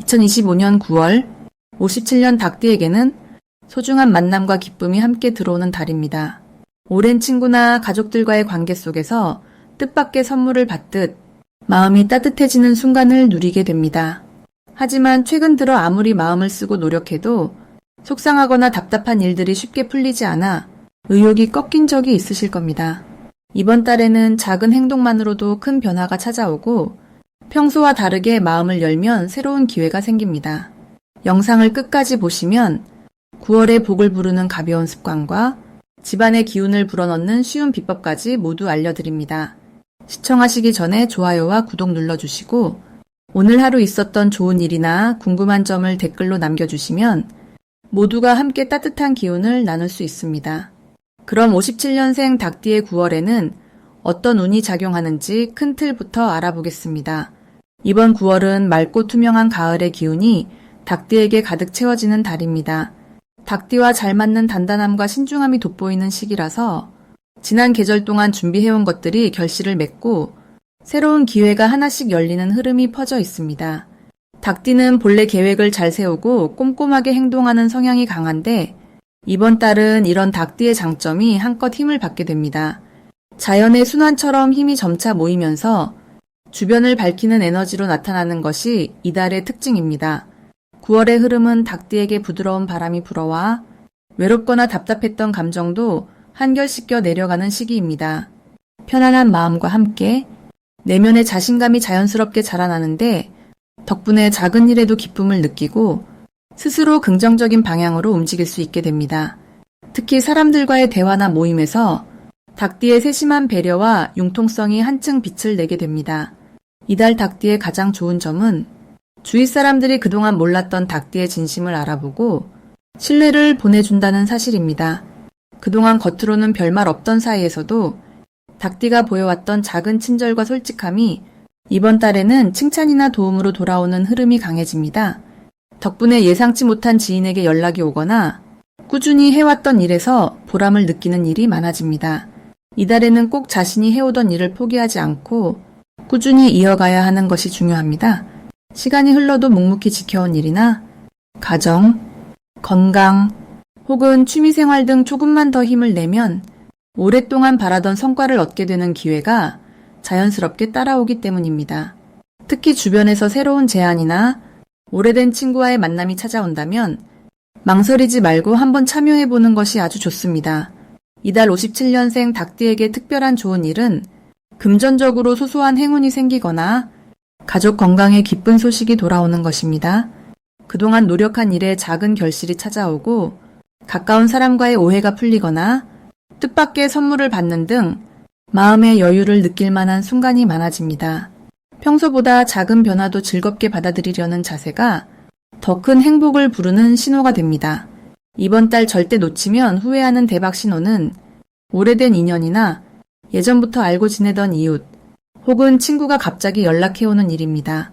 2025년 9월 57년 닭띠에게는 소중한 만남과 기쁨이 함께 들어오는 달입니다. 오랜 친구나 가족들과의 관계 속에서 뜻밖의 선물을 받듯 마음이 따뜻해지는 순간을 누리게 됩니다. 하지만 최근 들어 아무리 마음을 쓰고 노력해도 속상하거나 답답한 일들이 쉽게 풀리지 않아 의욕이 꺾인 적이 있으실 겁니다. 이번 달에는 작은 행동만으로도 큰 변화가 찾아오고 평소와 다르게 마음을 열면 새로운 기회가 생깁니다. 영상을 끝까지 보시면 9월에 복을 부르는 가벼운 습관과 집안의 기운을 불어넣는 쉬운 비법까지 모두 알려드립니다. 시청하시기 전에 좋아요와 구독 눌러주시고 오늘 하루 있었던 좋은 일이나 궁금한 점을 댓글로 남겨주시면 모두가 함께 따뜻한 기운을 나눌 수 있습니다. 그럼 57년생 닭띠의 9월에는 어떤 운이 작용하는지 큰 틀부터 알아보겠습니다. 이번 9월은 맑고 투명한 가을의 기운이 닭띠에게 가득 채워지는 달입니다. 닭띠와 잘 맞는 단단함과 신중함이 돋보이는 시기라서 지난 계절 동안 준비해온 것들이 결실을 맺고 새로운 기회가 하나씩 열리는 흐름이 퍼져 있습니다. 닭띠는 본래 계획을 잘 세우고 꼼꼼하게 행동하는 성향이 강한데 이번 달은 이런 닭띠의 장점이 한껏 힘을 받게 됩니다. 자연의 순환처럼 힘이 점차 모이면서 주변을 밝히는 에너지로 나타나는 것이 이달의 특징입니다. 9월의 흐름은 닭띠에게 부드러운 바람이 불어와 외롭거나 답답했던 감정도 한결 씻겨 내려가는 시기입니다. 편안한 마음과 함께 내면의 자신감이 자연스럽게 자라나는데 덕분에 작은 일에도 기쁨을 느끼고 스스로 긍정적인 방향으로 움직일 수 있게 됩니다. 특히 사람들과의 대화나 모임에서 닭띠의 세심한 배려와 융통성이 한층 빛을 내게 됩니다. 이달 닭띠의 가장 좋은 점은 주위 사람들이 그동안 몰랐던 닭띠의 진심을 알아보고 신뢰를 보내준다는 사실입니다. 그동안 겉으로는 별말 없던 사이에서도 닭띠가 보여왔던 작은 친절과 솔직함이 이번 달에는 칭찬이나 도움으로 돌아오는 흐름이 강해집니다. 덕분에 예상치 못한 지인에게 연락이 오거나 꾸준히 해왔던 일에서 보람을 느끼는 일이 많아집니다. 이달에는 꼭 자신이 해오던 일을 포기하지 않고 꾸준히 이어가야 하는 것이 중요합니다. 시간이 흘러도 묵묵히 지켜온 일이나 가정, 건강, 혹은 취미생활 등 조금만 더 힘을 내면 오랫동안 바라던 성과를 얻게 되는 기회가 자연스럽게 따라오기 때문입니다. 특히 주변에서 새로운 제안이나 오래된 친구와의 만남이 찾아온다면 망설이지 말고 한번 참여해보는 것이 아주 좋습니다. 이달 57년생 닭띠에게 특별한 좋은 일은 금전적으로 소소한 행운이 생기거나 가족 건강에 기쁜 소식이 돌아오는 것입니다. 그동안 노력한 일에 작은 결실이 찾아오고 가까운 사람과의 오해가 풀리거나 뜻밖의 선물을 받는 등 마음의 여유를 느낄 만한 순간이 많아집니다. 평소보다 작은 변화도 즐겁게 받아들이려는 자세가 더 큰 행복을 부르는 신호가 됩니다. 이번 달 절대 놓치면 후회하는 대박 신호는 오래된 인연이나 예전부터 알고 지내던 이웃 혹은 친구가 갑자기 연락해오는 일입니다.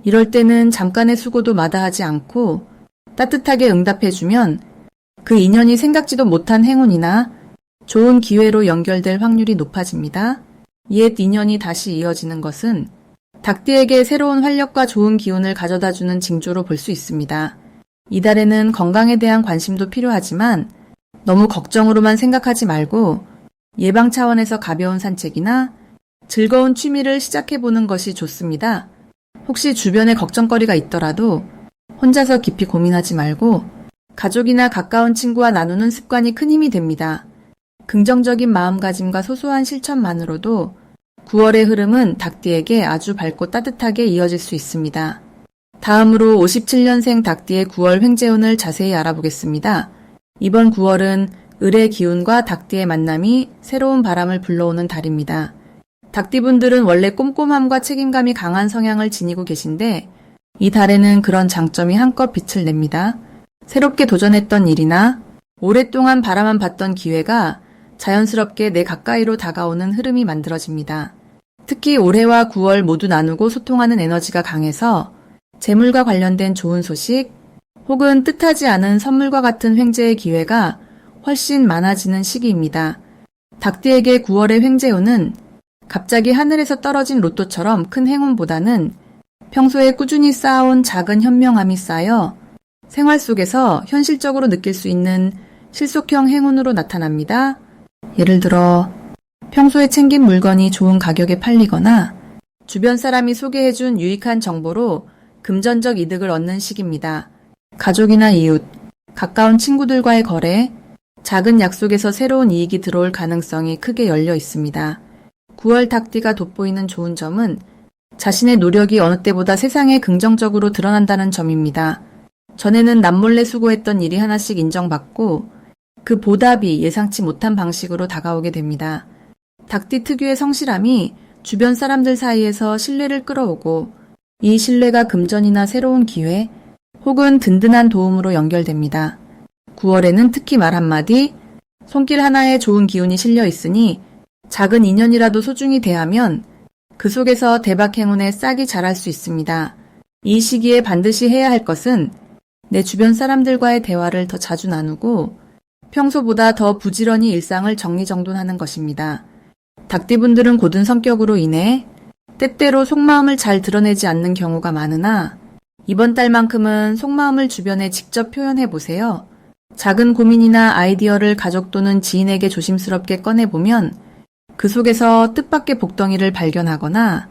이럴 때는 잠깐의 수고도 마다하지 않고 따뜻하게 응답해주면 그 인연이 생각지도 못한 행운이나 좋은 기회로 연결될 확률이 높아집니다. 옛 인연이 다시 이어지는 것은 닭띠에게 새로운 활력과 좋은 기운을 가져다주는 징조로 볼 수 있습니다. 이달에는 건강에 대한 관심도 필요하지만 너무 걱정으로만 생각하지 말고 예방 차원에서 가벼운 산책이나 즐거운 취미를 시작해보는 것이 좋습니다. 혹시 주변에 걱정거리가 있더라도 혼자서 깊이 고민하지 말고 가족이나 가까운 친구와 나누는 습관이 큰 힘이 됩니다. 긍정적인 마음가짐과 소소한 실천만으로도 9월의 흐름은 닭띠에게 아주 밝고 따뜻하게 이어질 수 있습니다. 다음으로 57년생 닭띠의 9월 횡재운을 자세히 알아보겠습니다. 이번 9월은 을의 기운과 닭띠의 만남이 새로운 바람을 불러오는 달입니다. 닭띠분들은 원래 꼼꼼함과 책임감이 강한 성향을 지니고 계신데 이 달에는 그런 장점이 한껏 빛을 냅니다. 새롭게 도전했던 일이나 오랫동안 바라만 봤던 기회가 자연스럽게 내 가까이로 다가오는 흐름이 만들어집니다. 특히 올해와 9월 모두 나누고 소통하는 에너지가 강해서 재물과 관련된 좋은 소식 혹은 뜻하지 않은 선물과 같은 횡재의 기회가 훨씬 많아지는 시기입니다. 닭띠에게 9월의 횡재운은 갑자기 하늘에서 떨어진 로또처럼 큰 행운보다는 평소에 꾸준히 쌓아온 작은 현명함이 쌓여 생활 속에서 현실적으로 느낄 수 있는 실속형 행운으로 나타납니다. 예를 들어 평소에 챙긴 물건이 좋은 가격에 팔리거나 주변 사람이 소개해준 유익한 정보로 금전적 이득을 얻는 시기입니다. 가족이나 이웃, 가까운 친구들과의 거래, 작은 약속에서 새로운 이익이 들어올 가능성이 크게 열려 있습니다. 9월 닭띠가 돋보이는 좋은 점은 자신의 노력이 어느 때보다 세상에 긍정적으로 드러난다는 점입니다. 전에는 남몰래 수고했던 일이 하나씩 인정받고 그 보답이 예상치 못한 방식으로 다가오게 됩니다. 닭띠 특유의 성실함이 주변 사람들 사이에서 신뢰를 끌어오고 이 신뢰가 금전이나 새로운 기회 혹은 든든한 도움으로 연결됩니다. 9월에는 특히 말 한마디, 손길 하나에 좋은 기운이 실려 있으니 작은 인연이라도 소중히 대하면 그 속에서 대박 행운의 싹이 자랄 수 있습니다. 이 시기에 반드시 해야 할 것은 내 주변 사람들과의 대화를 더 자주 나누고 평소보다 더 부지런히 일상을 정리정돈하는 것입니다. 닭띠분들은 고든 성격으로 인해 때때로 속마음을 잘 드러내지 않는 경우가 많으나 이번 달만큼은 속마음을 주변에 직접 표현해보세요. 작은 고민이나 아이디어를 가족 또는 지인에게 조심스럽게 꺼내보면 그 속에서 뜻밖의 복덩이를 발견하거나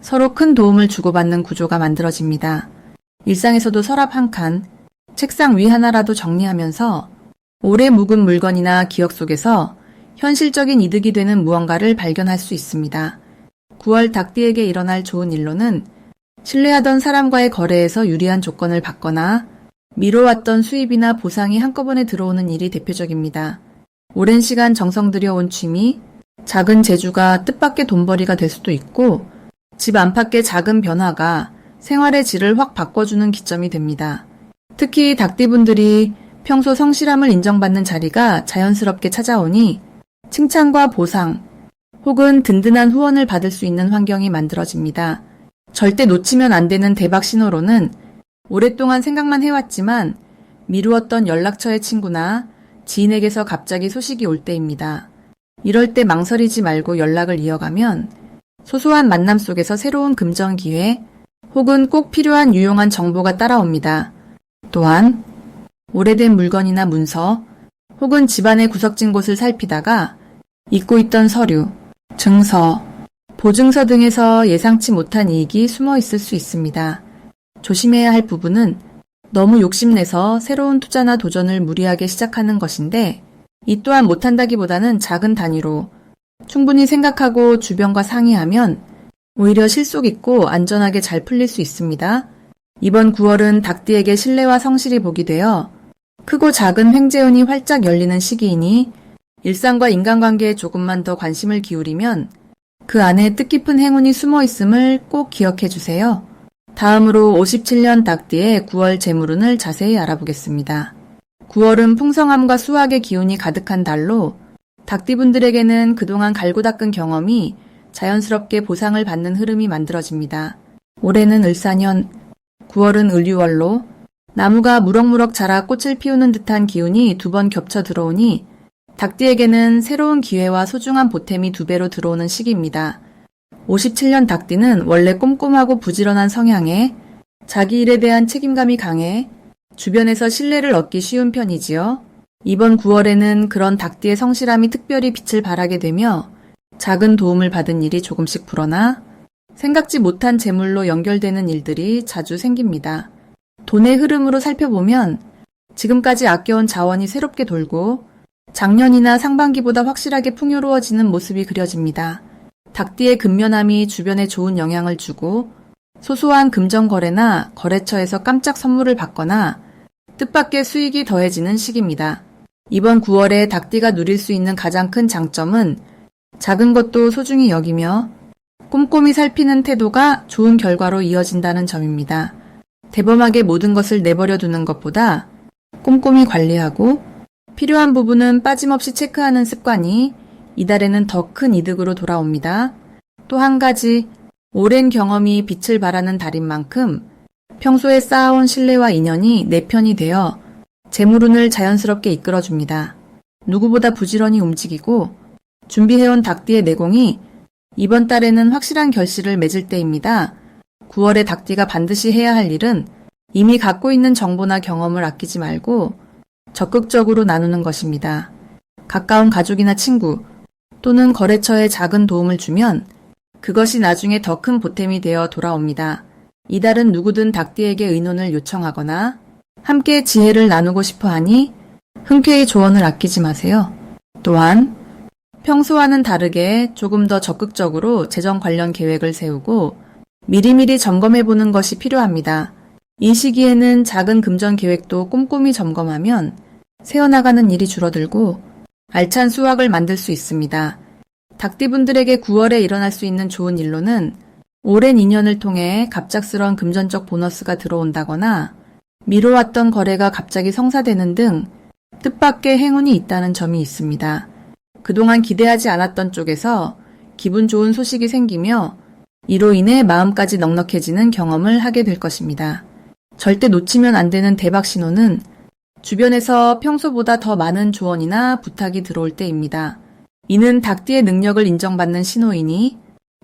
서로 큰 도움을 주고받는 구조가 만들어집니다. 일상에서도 서랍 한 칸, 책상 위 하나라도 정리하면서 오래 묵은 물건이나 기억 속에서 현실적인 이득이 되는 무언가를 발견할 수 있습니다. 9월 닭띠에게 일어날 좋은 일로는 신뢰하던 사람과의 거래에서 유리한 조건을 받거나 미뤄왔던 수입이나 보상이 한꺼번에 들어오는 일이 대표적입니다. 오랜 시간 정성 들여온 취미, 작은 재주가 뜻밖의 돈벌이가 될 수도 있고 집 안팎의 작은 변화가 생활의 질을 확 바꿔주는 기점이 됩니다. 특히 닭띠분들이 평소 성실함을 인정받는 자리가 자연스럽게 찾아오니 칭찬과 보상 혹은 든든한 후원을 받을 수 있는 환경이 만들어집니다. 절대 놓치면 안 되는 대박 신호로는 오랫동안 생각만 해왔지만 미루었던 연락처의 친구나 지인에게서 갑자기 소식이 올 때입니다. 이럴 때 망설이지 말고 연락을 이어가면 소소한 만남 속에서 새로운 금전 기회 혹은 꼭 필요한 유용한 정보가 따라옵니다. 또한 오래된 물건이나 문서 혹은 집안의 구석진 곳을 살피다가 잊고 있던 서류, 증서, 보증서 등에서 예상치 못한 이익이 숨어 있을 수 있습니다. 조심해야 할 부분은 너무 욕심내서 새로운 투자나 도전을 무리하게 시작하는 것인데 이 또한 못한다기보다는 작은 단위로 충분히 생각하고 주변과 상의하면 오히려 실속 있고 안전하게 잘 풀릴 수 있습니다. 이번 9월은 닭띠에게 신뢰와 성실이 복이 되어 크고 작은 횡재운이 활짝 열리는 시기이니 일상과 인간관계에 조금만 더 관심을 기울이면 그 안에 뜻깊은 행운이 숨어 있음을 꼭 기억해 주세요. 다음으로 57년 닭띠의 9월 재물운을 자세히 알아보겠습니다. 9월은 풍성함과 수확의 기운이 가득한 달로 닭띠분들에게는 그동안 갈고 닦은 경험이 자연스럽게 보상을 받는 흐름이 만들어집니다. 올해는 을사년, 9월은 을유월로 나무가 무럭무럭 자라 꽃을 피우는 듯한 기운이 두 번 겹쳐 들어오니 닭띠에게는 새로운 기회와 소중한 보탬이 두 배로 들어오는 시기입니다. 57년 닭띠는 원래 꼼꼼하고 부지런한 성향에 자기 일에 대한 책임감이 강해 주변에서 신뢰를 얻기 쉬운 편이지요. 이번 9월에는 그런 닭띠의 성실함이 특별히 빛을 발하게 되며 작은 도움을 받은 일이 조금씩 불어나 생각지 못한 재물로 연결되는 일들이 자주 생깁니다. 돈의 흐름으로 살펴보면 지금까지 아껴온 자원이 새롭게 돌고 작년이나 상반기보다 확실하게 풍요로워지는 모습이 그려집니다. 닭띠의 근면함이 주변에 좋은 영향을 주고 소소한 금전 거래나 거래처에서 깜짝 선물을 받거나 뜻밖의 수익이 더해지는 시기입니다. 이번 9월에 닭띠가 누릴 수 있는 가장 큰 장점은 작은 것도 소중히 여기며 꼼꼼히 살피는 태도가 좋은 결과로 이어진다는 점입니다. 대범하게 모든 것을 내버려 두는 것보다 꼼꼼히 관리하고 필요한 부분은 빠짐없이 체크하는 습관이 이달에는 더 큰 이득으로 돌아옵니다. 또 한 가지, 오랜 경험이 빛을 발하는 달인 만큼 평소에 쌓아온 신뢰와 인연이 내 편이 되어 재물운을 자연스럽게 이끌어줍니다. 누구보다 부지런히 움직이고 준비해온 닭띠의 내공이 이번 달에는 확실한 결실을 맺을 때입니다. 9월에 닭띠가 반드시 해야 할 일은 이미 갖고 있는 정보나 경험을 아끼지 말고 적극적으로 나누는 것입니다. 가까운 가족이나 친구 또는 거래처에 작은 도움을 주면 그것이 나중에 더 큰 보탬이 되어 돌아옵니다. 이달은 누구든 닭띠에게 의논을 요청하거나 함께 지혜를 나누고 싶어 하니 흔쾌히 조언을 아끼지 마세요. 또한 평소와는 다르게 조금 더 적극적으로 재정 관련 계획을 세우고 미리미리 점검해보는 것이 필요합니다. 이 시기에는 작은 금전 계획도 꼼꼼히 점검하면 새어나가는 일이 줄어들고 알찬 수확을 만들 수 있습니다. 닭띠분들에게 9월에 일어날 수 있는 좋은 일로는 오랜 인연을 통해 갑작스러운 금전적 보너스가 들어온다거나 미뤄왔던 거래가 갑자기 성사되는 등 뜻밖의 행운이 있다는 점이 있습니다. 그동안 기대하지 않았던 쪽에서 기분 좋은 소식이 생기며 이로 인해 마음까지 넉넉해지는 경험을 하게 될 것입니다. 절대 놓치면 안 되는 대박 신호는 주변에서 평소보다 더 많은 조언이나 부탁이 들어올 때입니다. 이는 닭띠의 능력을 인정받는 신호이니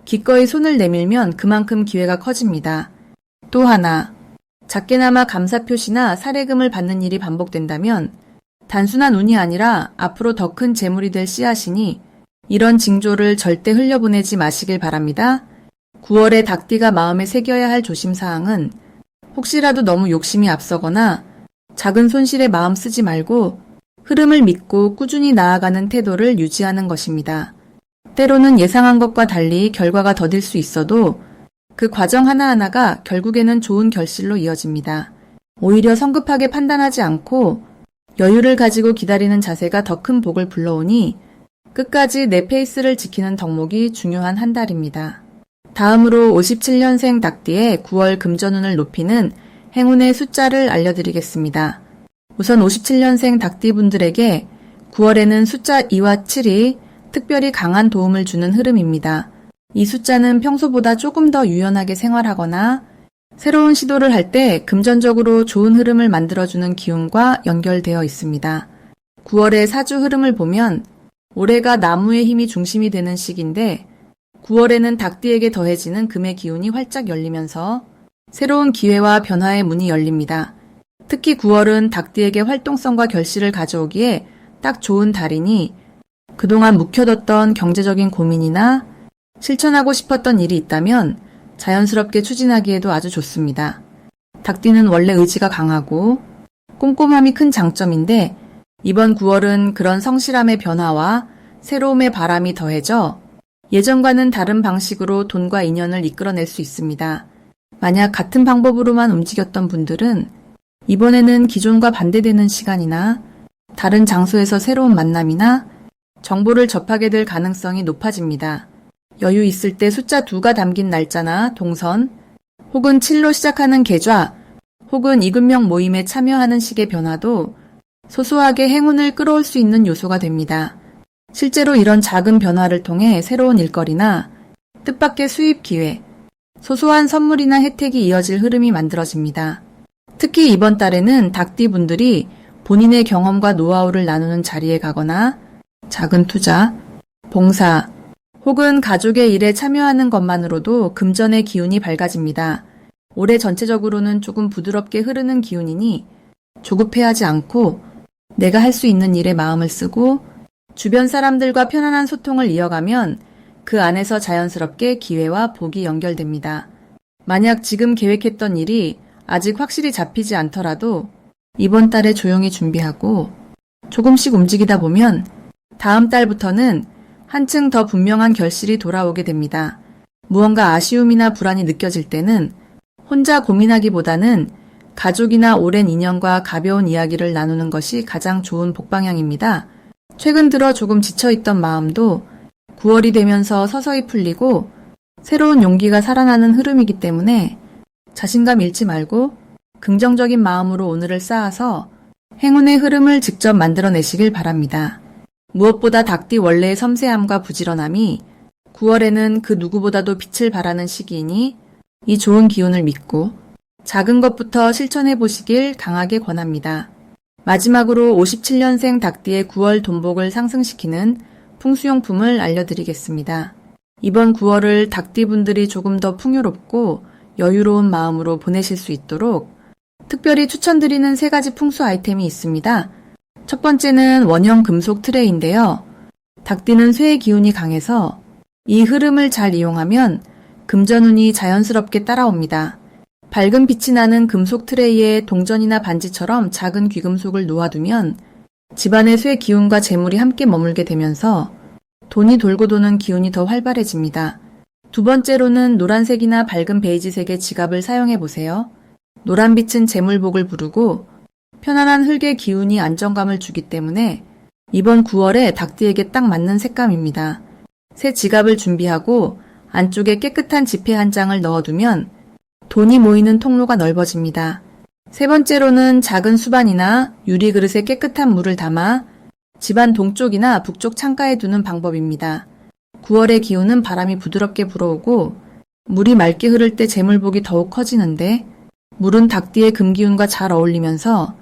기꺼이 손을 내밀면 그만큼 기회가 커집니다. 또 하나, 작게나마 감사 표시나 사례금을 받는 일이 반복된다면 단순한 운이 아니라 앞으로 더 큰 재물이 될 씨앗이니 이런 징조를 절대 흘려보내지 마시길 바랍니다. 9월에 닭띠가 마음에 새겨야 할 조심사항은 혹시라도 너무 욕심이 앞서거나 작은 손실에 마음 쓰지 말고 흐름을 믿고 꾸준히 나아가는 태도를 유지하는 것입니다. 때로는 예상한 것과 달리 결과가 더딜 수 있어도 그 과정 하나하나가 결국에는 좋은 결실로 이어집니다. 오히려 성급하게 판단하지 않고 여유를 가지고 기다리는 자세가 더 큰 복을 불러오니 끝까지 내 페이스를 지키는 덕목이 중요한 한 달입니다. 다음으로 57년생 닭띠의 9월 금전운을 높이는 행운의 숫자를 알려드리겠습니다. 우선 57년생 닭띠분들에게 9월에는 숫자 2와 7이 특별히 강한 도움을 주는 흐름입니다. 이 숫자는 평소보다 조금 더 유연하게 생활하거나 새로운 시도를 할 때 금전적으로 좋은 흐름을 만들어주는 기운과 연결되어 있습니다. 9월의 사주 흐름을 보면 올해가 나무의 힘이 중심이 되는 시기인데 9월에는 닭띠에게 더해지는 금의 기운이 활짝 열리면서 새로운 기회와 변화의 문이 열립니다. 특히 9월은 닭띠에게 활동성과 결실을 가져오기에 딱 좋은 달이니 그동안 묵혀뒀던 경제적인 고민이나 실천하고 싶었던 일이 있다면 자연스럽게 추진하기에도 아주 좋습니다. 닭띠는 원래 의지가 강하고 꼼꼼함이 큰 장점인데 이번 9월은 그런 성실함의 변화와 새로움의 바람이 더해져 예전과는 다른 방식으로 돈과 인연을 이끌어낼 수 있습니다. 만약 같은 방법으로만 움직였던 분들은 이번에는 기존과 반대되는 시간이나 다른 장소에서 새로운 만남이나 정보를 접하게 될 가능성이 높아집니다. 여유 있을 때 숫자 2가 담긴 날짜나 동선, 혹은 7로 시작하는 계좌, 혹은 이금명 모임에 참여하는 식의 변화도 소소하게 행운을 끌어올 수 있는 요소가 됩니다. 실제로 이런 작은 변화를 통해 새로운 일거리나 뜻밖의 수입 기회, 소소한 선물이나 혜택이 이어질 흐름이 만들어집니다. 특히 이번 달에는 닭띠 분들이 본인의 경험과 노하우를 나누는 자리에 가거나 작은 투자, 봉사, 혹은 가족의 일에 참여하는 것만으로도 금전의 기운이 밝아집니다. 올해 전체적으로는 조금 부드럽게 흐르는 기운이니 조급해하지 않고 내가 할 수 있는 일에 마음을 쓰고 주변 사람들과 편안한 소통을 이어가면 그 안에서 자연스럽게 기회와 복이 연결됩니다. 만약 지금 계획했던 일이 아직 확실히 잡히지 않더라도 이번 달에 조용히 준비하고 조금씩 움직이다 보면 다음 달부터는 한층 더 분명한 결실이 돌아오게 됩니다. 무언가 아쉬움이나 불안이 느껴질 때는 혼자 고민하기보다는 가족이나 오랜 인연과 가벼운 이야기를 나누는 것이 가장 좋은 복방향입니다. 최근 들어 조금 지쳐있던 마음도 9월이 되면서 서서히 풀리고 새로운 용기가 살아나는 흐름이기 때문에 자신감 잃지 말고 긍정적인 마음으로 오늘을 쌓아서 행운의 흐름을 직접 만들어내시길 바랍니다. 무엇보다 닭띠 원래의 섬세함과 부지런함이 9월에는 그 누구보다도 빛을 발하는 시기이니 이 좋은 기운을 믿고 작은 것부터 실천해 보시길 강하게 권합니다. 마지막으로 57년생 닭띠의 9월 돈복을 상승시키는 풍수용품을 알려드리겠습니다. 이번 9월을 닭띠분들이 조금 더 풍요롭고 여유로운 마음으로 보내실 수 있도록 특별히 추천드리는 3가지 풍수 아이템이 있습니다. 첫 번째는 원형 금속 트레이인데요. 닭띠는 쇠의 기운이 강해서 이 흐름을 잘 이용하면 금전운이 자연스럽게 따라옵니다. 밝은 빛이 나는 금속 트레이에 동전이나 반지처럼 작은 귀금속을 놓아두면 집안의 쇠 기운과 재물이 함께 머물게 되면서 돈이 돌고 도는 기운이 더 활발해집니다. 두 번째로는 노란색이나 밝은 베이지색의 지갑을 사용해 보세요. 노란빛은 재물복을 부르고 편안한 흙의 기운이 안정감을 주기 때문에 이번 9월에 닭띠에게 딱 맞는 색감입니다. 새 지갑을 준비하고 안쪽에 깨끗한 지폐 한 장을 넣어두면 돈이 모이는 통로가 넓어집니다. 세 번째로는 작은 수반이나 유리 그릇에 깨끗한 물을 담아 집안 동쪽이나 북쪽 창가에 두는 방법입니다. 9월의 기운은 바람이 부드럽게 불어오고 물이 맑게 흐를 때 재물복이 더욱 커지는데 물은 닭띠의 금기운과 잘 어울리면서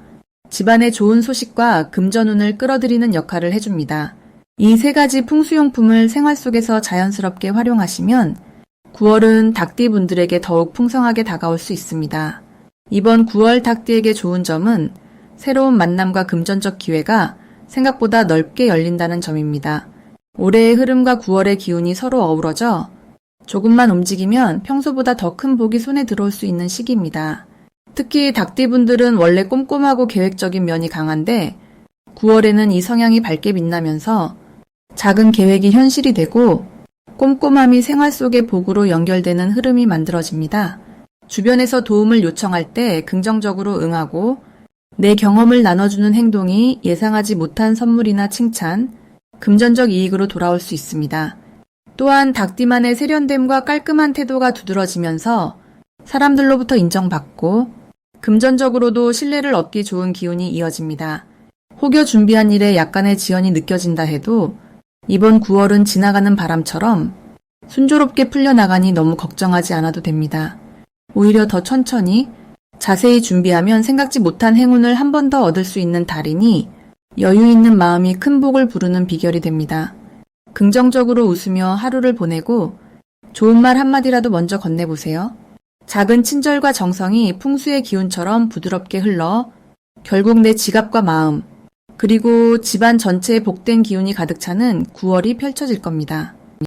집안의 좋은 소식과 금전운을 끌어들이는 역할을 해줍니다. 이 3가지 풍수용품을 생활 속에서 자연스럽게 활용하시면 9월은 닭띠 분들에게 더욱 풍성하게 다가올 수 있습니다. 이번 9월 닭띠에게 좋은 점은 새로운 만남과 금전적 기회가 생각보다 넓게 열린다는 점입니다. 올해의 흐름과 9월의 기운이 서로 어우러져 조금만 움직이면 평소보다 더 큰 복이 손에 들어올 수 있는 시기입니다. 특히 닭띠분들은 원래 꼼꼼하고 계획적인 면이 강한데 9월에는 이 성향이 밝게 빛나면서 작은 계획이 현실이 되고 꼼꼼함이 생활 속의 복으로 연결되는 흐름이 만들어집니다. 주변에서 도움을 요청할 때 긍정적으로 응하고 내 경험을 나눠주는 행동이 예상하지 못한 선물이나 칭찬, 금전적 이익으로 돌아올 수 있습니다. 또한 닭띠만의 세련됨과 깔끔한 태도가 두드러지면서 사람들로부터 인정받고 금전적으로도 신뢰를 얻기 좋은 기운이 이어집니다. 혹여 준비한 일에 약간의 지연이 느껴진다 해도 이번 9월은 지나가는 바람처럼 순조롭게 풀려나가니 너무 걱정하지 않아도 됩니다. 오히려 더 천천히 자세히 준비하면 생각지 못한 행운을 한 번 더 얻을 수 있는 달이니 여유 있는 마음이 큰 복을 부르는 비결이 됩니다. 긍정적으로 웃으며 하루를 보내고 좋은 말 한마디라도 먼저 건네보세요. 작은 친절과 정성이 풍수의 기운처럼 부드럽게 흘러 결국 내 지갑과 마음, 그리고 집안 전체에 복된 기운이 가득 차는 9월이 펼쳐질 겁니다.